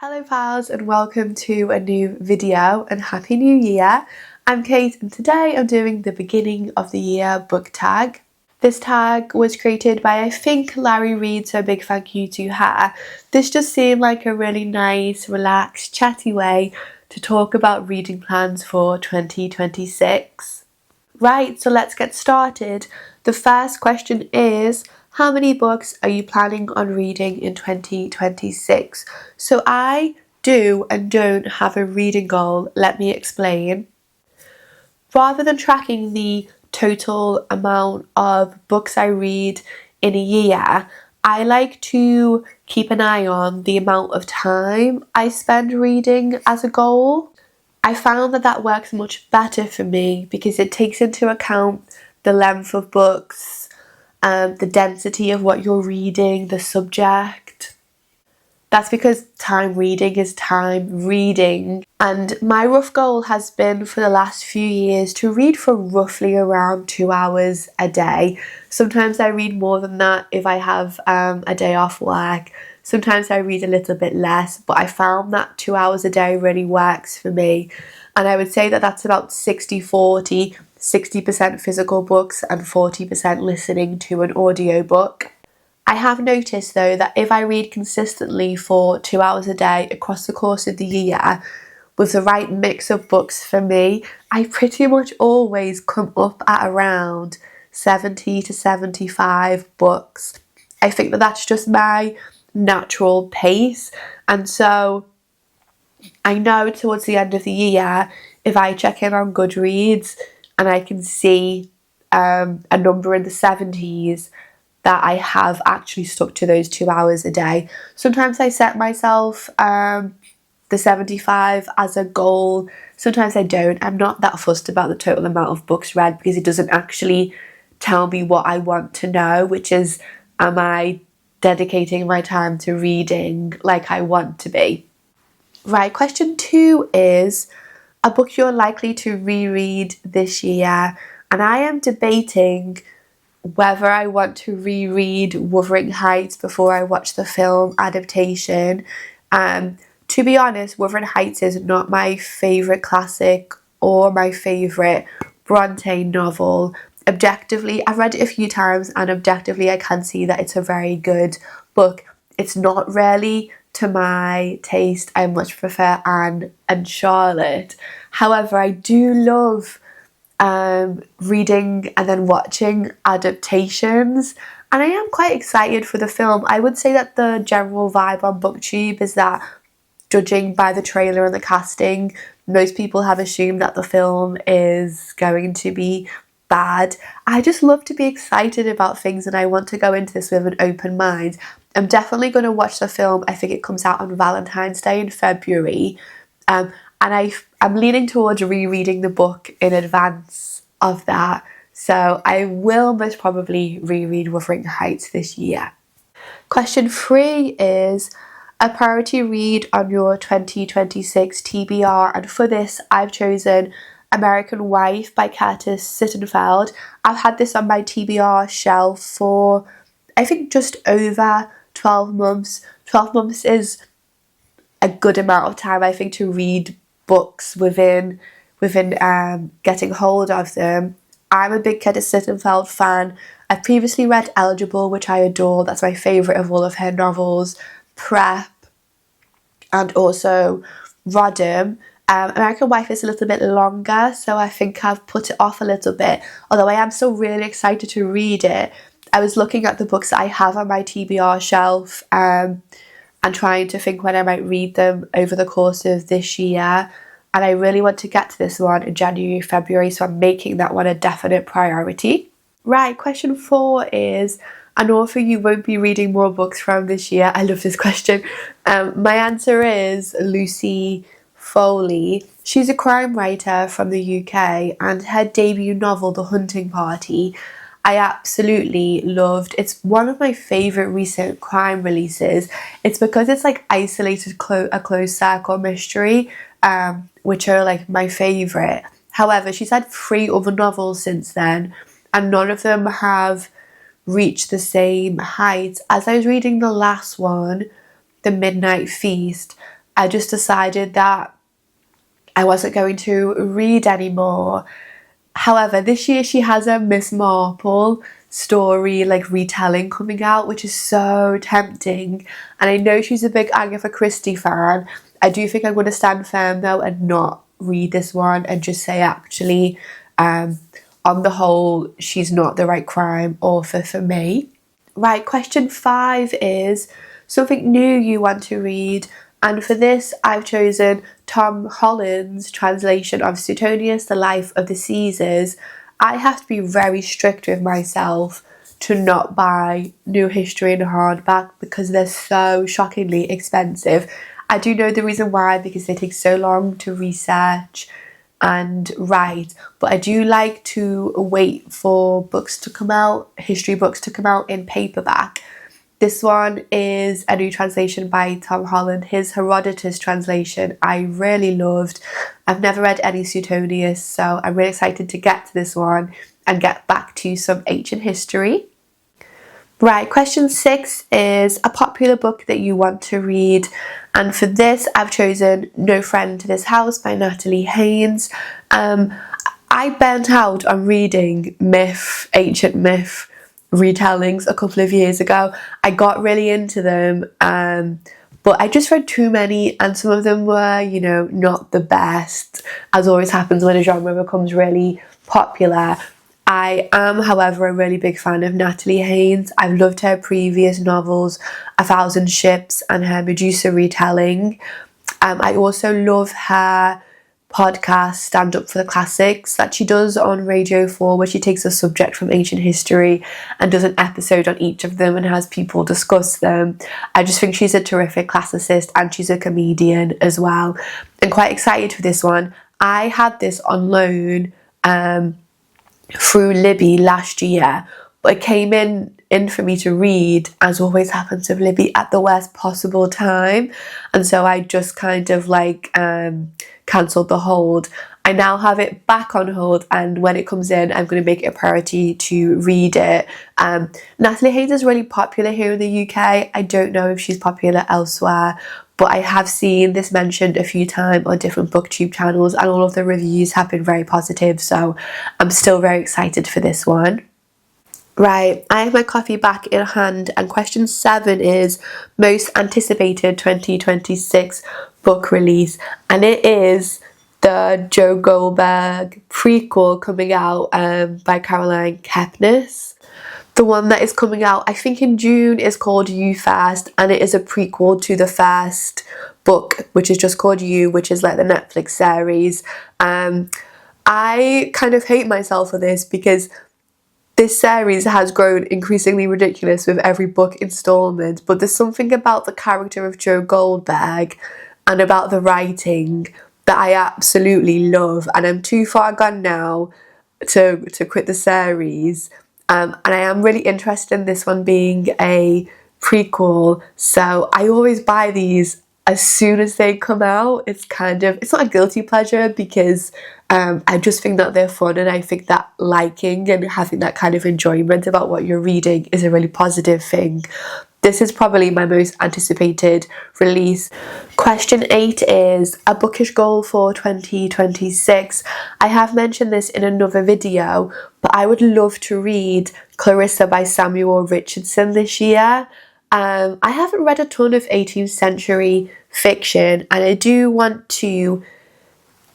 Hello pals and welcome to a new video and Happy New Year. I'm Kate and today I'm doing the beginning of the year book tag. This tag was created by I think Larry Reed, so a big thank you to her. This just seemed like a really nice, relaxed, chatty way to talk about reading plans for 2026. Right, so let's get started. The first question is, how many books are you planning on reading in 2026? So I do and don't have a reading goal. Let me explain. Rather than tracking the total amount of books I read in a year, I like to keep an eye on the amount of time I spend reading as a goal. I found that works much better for me because it takes into account the length of books, the density of what you're reading, the subject. That's because time reading is time reading. And my rough goal has been for the last few years to read for roughly around 2 hours a day. Sometimes I read more than that if I have a day off work. Sometimes I read a little bit less, but I found that 2 hours a day really works for me. And I would say that that's about 60-40, 60% physical books and 40% listening to an audiobook. I have noticed though that if I read consistently for 2 hours a day across the course of the year, with the right mix of books for me, I pretty much always come up at around 70 to 75 books. I think that that's just my natural pace, and so I know towards the end of the year, if I check in on Goodreads and I can see a number in the 70s, that I have actually stuck to those 2 hours a day. Sometimes I set myself the 75 as a goal. Sometimes I don't. I'm not that fussed about the total amount of books read because it doesn't actually tell me what I want to know, which is, am I dedicating my time to reading like I want to be? Right, question 2 is a book you're likely to reread this year, and I am debating whether I want to reread Wuthering Heights before I watch the film adaptation. To be honest, Wuthering Heights is not my favourite classic or my favourite Bronte novel. Objectively, I've read it a few times and objectively I can see that it's a very good book. It's not really to my taste. I much prefer Anne and Charlotte. However, I do love reading and then watching adaptations, and I am quite excited for the film. I would say that the general vibe on BookTube is that, judging by the trailer and the casting, most people have assumed that the film is going to be bad. I just love to be excited about things and I want to go into this with an open mind. I'm definitely going to watch the film. I think it comes out on Valentine's Day in February. And I'm leaning towards rereading the book in advance of that. So I will most probably reread Wuthering Heights this year. Question 3 is a priority read on your 2026 TBR, and for this I've chosen American Wife by Curtis Sittenfeld. I've had this on my TBR shelf for I think just over 12 months. 12 months is a good amount of time, I think, to read books within getting hold of them. I'm a big Curtis Sittenfeld fan. I've previously read Eligible, which I adore. That's my favourite of all of her novels. Prep, and also Rodham. American Wife is a little bit longer, so I think I've put it off a little bit, although I am still really excited to read it. I was looking at the books that I have on my TBR shelf and trying to think when I might read them over the course of this year, and I really want to get to this one in January, February, so I'm making that one a definite priority. Right, question 4 is an author you won't be reading more books from this year. I love this question. My answer is Lucy Foley. She's a crime writer from the UK, and her debut novel, The Hunting Party, I absolutely loved. It's one of my favourite recent crime releases. It's because it's like isolated, a closed circle mystery, which are like my favourite. However, she's had 3 other novels since then, and none of them have reached the same height. As I was reading the last one, The Midnight Feast, I just decided that I wasn't going to read anymore. However, this year she has a Miss Marple story like retelling coming out, which is so tempting. And I know she's a big Agatha Christie fan. I do think I'm going to stand firm though and not read this one and just say actually, on the whole, she's not the right crime author for me. Right, question 5 is something new you want to read. And for this, I've chosen Tom Holland's translation of Suetonius, The Life of the Caesars. I have to be very strict with myself to not buy new history in hardback because they're so shockingly expensive. I do know the reason why, because they take so long to research and write, but I do like to wait for books to come out, history books to come out in paperback. This one is a new translation by Tom Holland. His Herodotus translation I really loved. I've never read any Suetonius, so I'm really excited to get to this one and get back to some ancient history. Right, question 6 is a popular book that you want to read. And for this, I've chosen No Friend to This House by Natalie Haynes. I burnt out on reading ancient myth retellings a couple of years ago. I got really into them, but I just read too many, and some of them were, not the best, as always happens when a genre becomes really popular. I am, however, a really big fan of Natalie Haynes. I've loved her previous novels, A Thousand Ships and her Medusa retelling. I also love her podcast, Stand Up for the Classics, that she does on Radio 4, where she takes a subject from ancient history and does an episode on each of them and has people discuss them. I just think she's a terrific classicist and she's a comedian as well. I'm quite excited for this one. I had this on loan through Libby last year, but it came in for me to read, as always happens with Libby, at the worst possible time, and so I just kind of cancelled the hold. I now have it back on hold, and when it comes in, I'm going to make it a priority to read it. Natalie Haynes is really popular here in the UK. I don't know if she's popular elsewhere, but I have seen this mentioned a few times on different booktube channels, and all of the reviews have been very positive, so I'm still very excited for this one. Right, I have my coffee back in hand, and question 7 is most anticipated 2026 book release, and it is the Joe Goldberg prequel coming out by Caroline Kepnes. The one that is coming out, I think in June, is called You First, and it is a prequel to the first book, which is just called You, which is like the Netflix series. I kind of hate myself for this because this series has grown increasingly ridiculous with every book installment, but there's something about the character of Joe Goldberg and about the writing that I absolutely love, and I'm too far gone now to quit the series. And I am really interested in this one being a prequel, so I always buy these as soon as they come out. It's not a guilty pleasure because I just think that they're fun, and I think that liking and having that kind of enjoyment about what you're reading is a really positive thing. This is probably my most anticipated release. Question 8 is a bookish goal for 2026. I have mentioned this in another video, but I would love to read Clarissa by Samuel Richardson this year. I haven't read a ton of 18th century fiction, and I do want to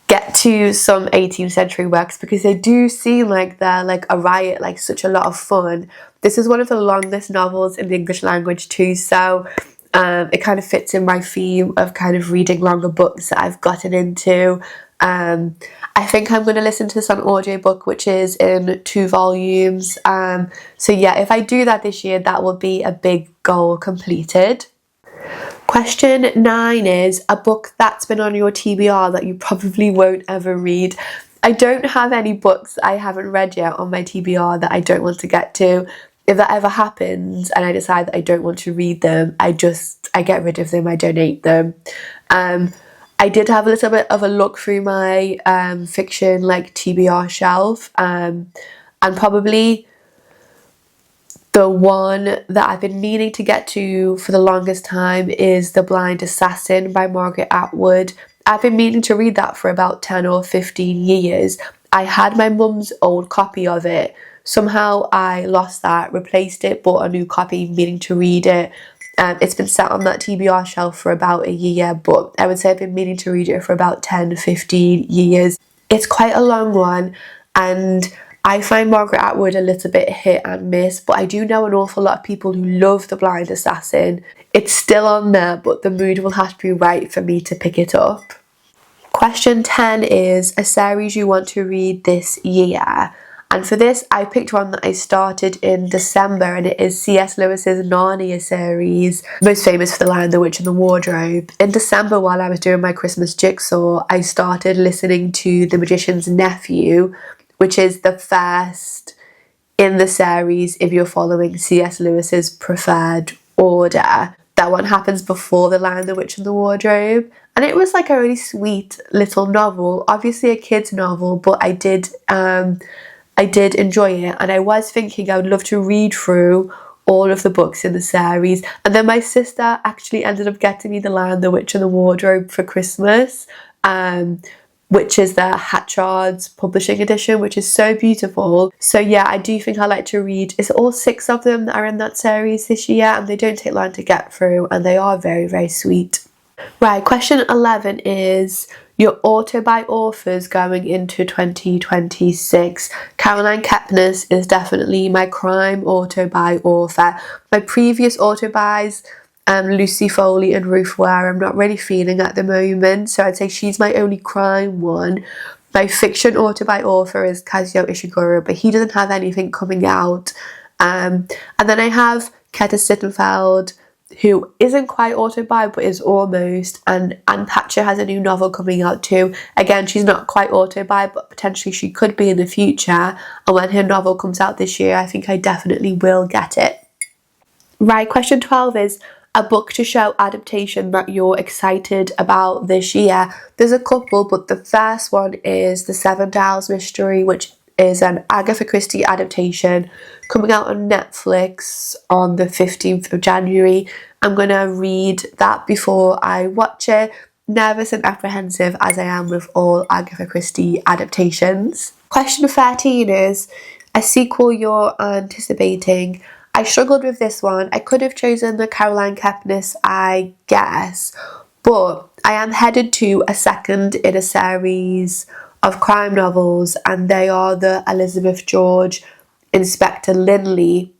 get to some 18th century works because they do seem like they're like a riot, like such a lot of fun. This is one of the longest novels in the English language too, so it kind of fits in my theme of kind of reading longer books that I've gotten into. I think I'm going to listen to this on audiobook, which is in 2 volumes. So yeah, if I do that this year, that will be a big goal completed. Question 9 is a book that's been on your TBR that you probably won't ever read. I don't have any books I haven't read yet on my TBR that I don't want to get to. If that ever happens and I decide that I don't want to read them, I get rid of them, I donate them. I did have a little bit of a look through my fiction TBR shelf, and probably The one that I've been meaning to get to for the longest time is The Blind Assassin by Margaret Atwood. I've been meaning to read that for about 10 or 15 years. I had my mum's old copy of it. Somehow I lost that, replaced it, bought a new copy, meaning to read it. It's been sat on that TBR shelf for about a year, but I would say I've been meaning to read it for about 10, 15 years. It's quite a long one, and I find Margaret Atwood a little bit hit and miss, but I do know an awful lot of people who love The Blind Assassin. It's still on there, but the mood will have to be right for me to pick it up. Question 10 is a series you want to read this year. And for this, I picked one that I started in December, and it is C.S. Lewis's Narnia series, most famous for The Lion, the Witch and the Wardrobe. In December, while I was doing my Christmas jigsaw, I started listening to The Magician's Nephew, which is the first in the series if you're following C.S. Lewis's preferred order. That one happens before The Lion, the Witch and the Wardrobe. And it was like a really sweet little novel, obviously a kid's novel, but I did enjoy it, and I was thinking I would love to read through all of the books in the series. And then my sister actually ended up getting me The Lion, the Witch and the Wardrobe for Christmas, which is the Hatchard's publishing edition, which is so beautiful. So yeah, I do think I like to read. It's all 6 of them that are in that series this year, and they don't take long to get through, and they are very, very sweet. Right, question 11 is your auto-buy authors going into 2026. Caroline Kepnes is definitely my crime auto-buy author. My previous auto-buys, Lucy Foley and Ruth Ware, I'm not really feeling at the moment, so I'd say she's my only crime one. My fiction auto-buy author is Kazuo Ishiguro, but he doesn't have anything coming out. And then I have Keta Sittenfeld, who isn't quite auto-buy but is almost, and Anne Patcher has a new novel coming out too. Again, she's not quite auto-buy, but potentially she could be in the future, and when her novel comes out this year, I think I definitely will get it. Right, question 12 is a book to show adaptation that you're excited about this year. There's a couple, but the first one is The Seven Dials Mystery, which is an Agatha Christie adaptation coming out on Netflix on the 15th of January. I'm going to read that before I watch it. Nervous and apprehensive as I am with all Agatha Christie adaptations. Question 13 is a sequel you're anticipating. I struggled with this one. I could have chosen the Caroline Kepnes, I guess, but I am headed to a second in a series of crime novels, and they are the Elizabeth George Inspector Linley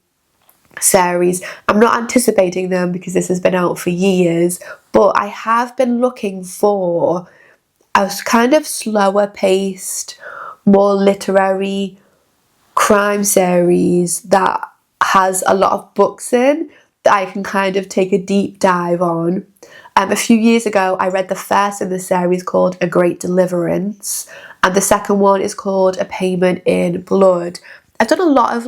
series. I'm not anticipating them because this has been out for years, but I have been looking for a kind of slower paced, more literary crime series that has a lot of books in that I can kind of take a deep dive on. A few years ago, I read the first in the series called A Great Deliverance, and the second one is called A Payment in Blood. I've done a lot of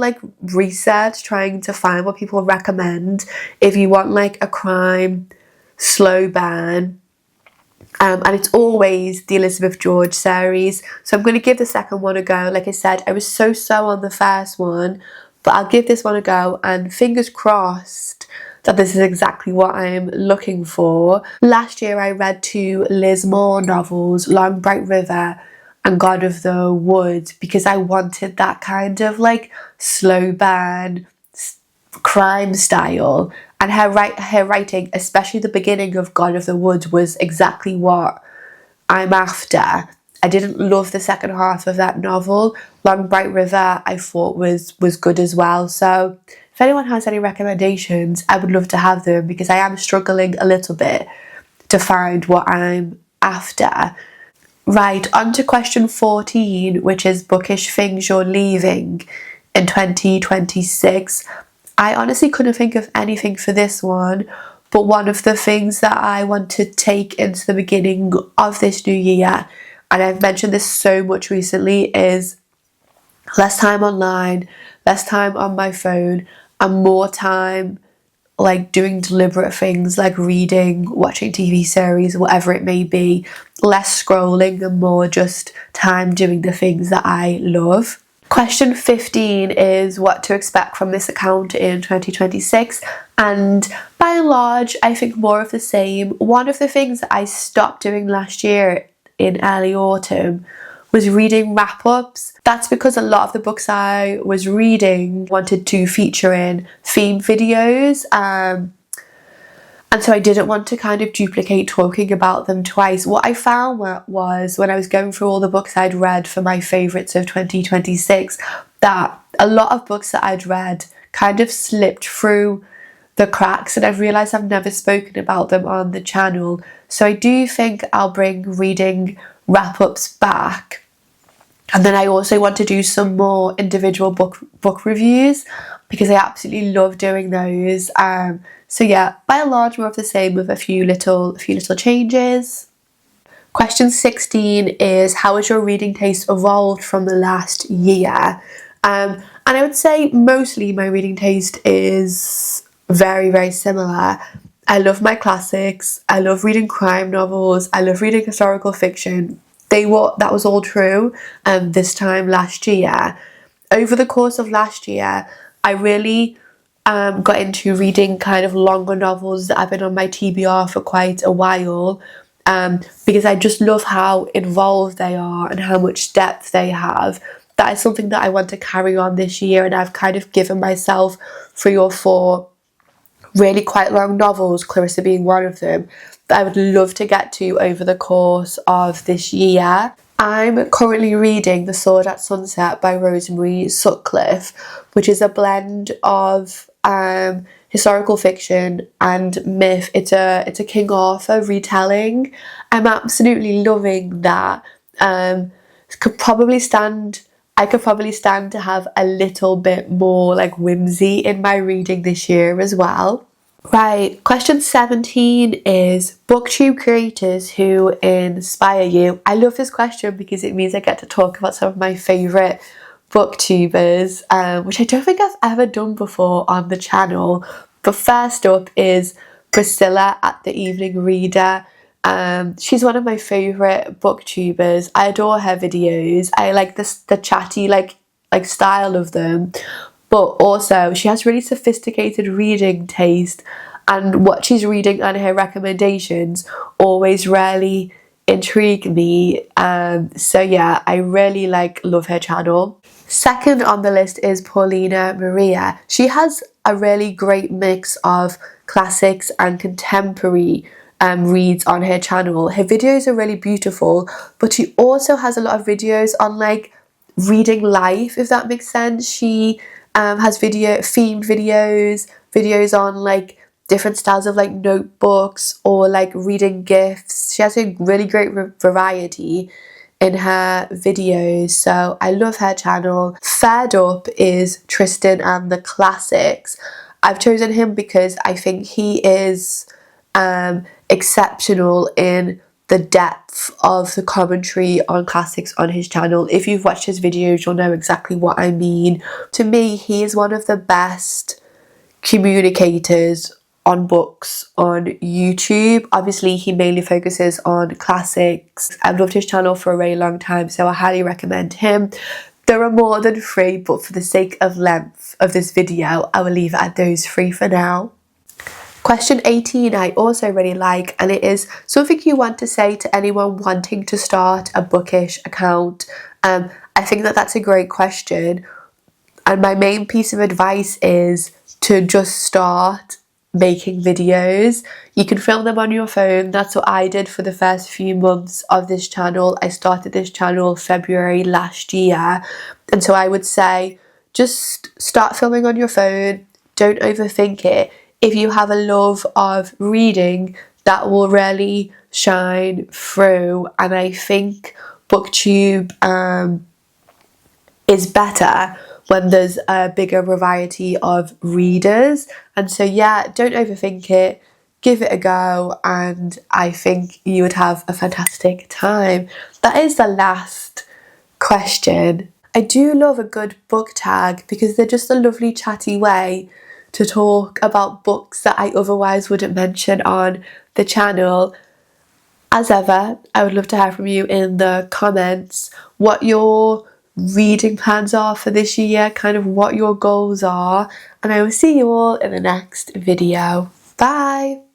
research trying to find what people recommend if you want a crime slow burn, and it's always the Elizabeth George series. So I'm going to give the second one a go. Like I said, I was so on the first one, but I'll give this one a go, and fingers crossed that this is exactly what I'm looking for. Last year I read 2 Liz Moore novels, Long Bright River and God of the Woods, because I wanted that kind of slow burn crime style, and her writing, especially the beginning of God of the Woods, was exactly what I'm after. I didn't love the second half of that novel. Long Bright River I thought was good as well. So if anyone has any recommendations, I would love to have them, because I am struggling a little bit to find what I'm after. Right, on to question 14, which is bookish things you're leaving in 2026. I honestly couldn't think of anything for this one, but one of the things that I want to take into the beginning of this new year, and I've mentioned this so much recently, is less time online, less time on my phone, and more time doing deliberate things like reading, watching TV series, whatever it may be. Less scrolling and more just time doing the things that I love. Question 15 is what to expect from this account in 2026, and by and large I think more of the same. One of the things that I stopped doing last year in early autumn was reading wrap-ups. That's because a lot of the books I was reading wanted to feature in theme videos, and so I didn't want to kind of duplicate talking about them twice. What I found was when I was going through all the books I'd read for my favourites of 2026, that a lot of books that I'd read kind of slipped through the cracks, and I've realised I've never spoken about them on the channel. So I do think I'll bring reading wrap-ups back. And then I also want to do some more individual book reviews because I absolutely love doing those. So yeah, by and large more of the same with a few little changes. Question 16 is, how has your reading taste evolved from the last year? And I would say mostly my reading taste is very, very similar. I love my classics, I love reading crime novels, I love reading historical fiction. That was all true this time last year. Over the course of last year, I really got into reading kind of longer novels that have been on my TBR for quite a while, because I just love how involved they are and how much depth they have. That is something that I want to carry on this year, and I've kind of given myself 3 or 4 really quite long novels, Clarissa being one of them, that I would love to get to over the course of this year. I'm currently reading The Sword at Sunset by Rosemary Sutcliffe, which is a blend of historical fiction and myth. It's a King Arthur retelling. I'm absolutely loving that. I could probably stand to have a little bit more like whimsy in my reading this year as well. Right, question 17 is booktube creators who inspire you. I love this question because it means I get to talk about some of my favourite booktubers, which I don't think I've ever done before on the channel. But first up is Priscilla at The Evening Reader. She's one of my favourite booktubers. I adore her videos. I like the chatty like style of them. But also she has really sophisticated reading taste, and what she's reading and her recommendations always really intrigue me. So yeah, I really love her channel. Second on the list is Paulina Maria. She has a really great mix of classics and contemporary reads on her channel. Her videos are really beautiful, but she also has a lot of videos on reading life, if that makes sense. She has themed videos on different styles of notebooks or reading gifts. She has a really great variety in her videos, so I love her channel. Third up is Tristan and the Classics. I've chosen him because I think he is exceptional in the depth of the commentary on classics on his channel. If you've watched his videos, you'll know exactly what I mean. To me, he is one of the best communicators on books on YouTube. Obviously, he mainly focuses on classics. I've loved his channel for a really long time, so I highly recommend him. There are more than 3, but for the sake of length of this video, I will leave it at those 3 for now. Question 18 I also really like, and it is something you want to say to anyone wanting to start a bookish account. I think that's a great question, and my main piece of advice is to just start making videos. You can film them on your phone. That's what I did for the first few months of this channel. I started this channel February last year, and so I would say just start filming on your phone. Don't overthink it. If you have a love of reading, that will really shine through, and I think booktube is better when there's a bigger variety of readers. And so yeah, don't overthink it, give it a go, and I think you would have a fantastic time. That is the last question. I do love a good book tag because they're just a lovely chatty way to talk about books that I otherwise wouldn't mention on the channel. As ever, I would love to hear from you in the comments what your reading plans are for this year, kind of what your goals are, and I will see you all in the next video. Bye!